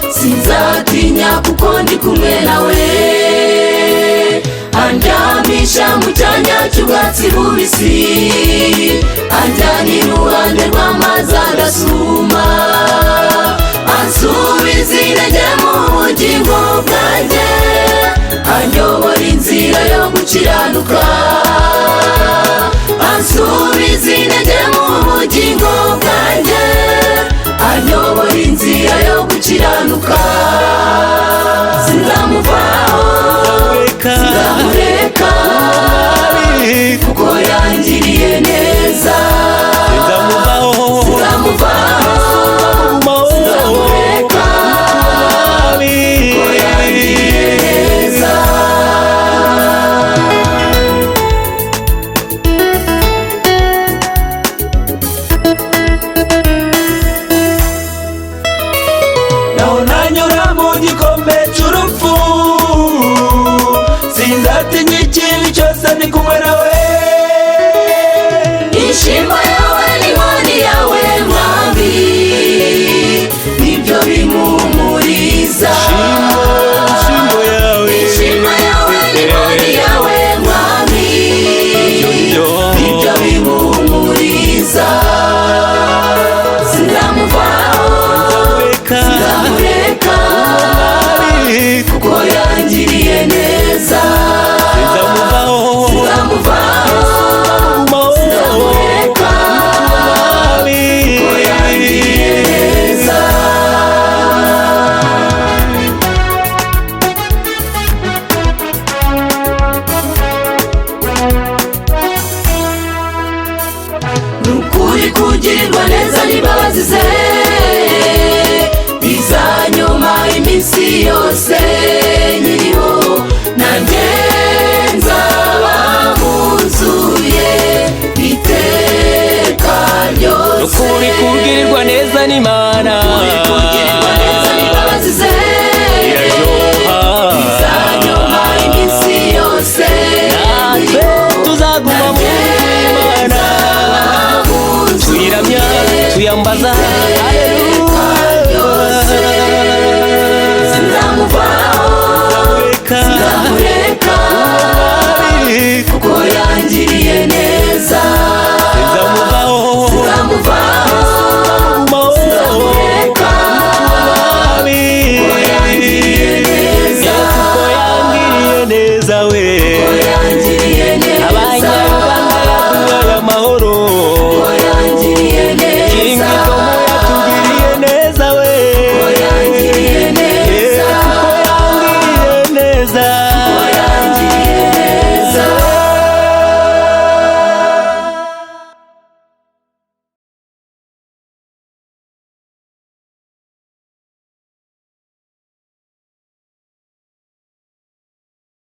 Sinzatinya kuko ndi kumwe nawe, andyamisha mu cyanya cy'ubwatsi bubisi, anjyana iruhande rw'amazi adasuma, ansubiza intege mu bugingo bwanjye, anyobora inzira yo gukiranuka, ansubiza intege mu bugingo bwanjye, anyobora inzira yo gukiranuka. Sinzamuvaho, sinzamureka, kuko yangiriye neza. Sinzamuvaho, sinzamureka, kuko yangiriye neza. Naho nanyura mu gikombe cy'urupfu, sinzatinya ikibi cyose ndi kumwe nawe. Ishimwe yawe n'inkoni yawe mwami, nibyo bimpumuriza. Ishimwe yawe n'inkoni yawe mwami, nibyo bimpumuriza. Sinzamuvaho, sinzamureka, kuko yangiriye neza. Sinzamuvaho, sinzamureka, kuko yangiriye neza. Nukuri kugirirwa neza n'imbabazi ze, bizanyuma iminsi yose nyiriho, nanjye nzaba muzuye iteka ryose. Nukuri kugirirwa neza n'Imana, kugirirwa neza n'imbabazi ze, bizanyuma iminsi yose natwe tuzaguma mu Imana, tuyiramya tuyambaza. Sinzamureka, kuko yangiriye neza. Sinzamuvaho, sinzamureka, kuko yangiriye neza. Kuko yangiriye neza we, Kuko yangiriye neza. Abanyarwanda yaduhaye amahoro.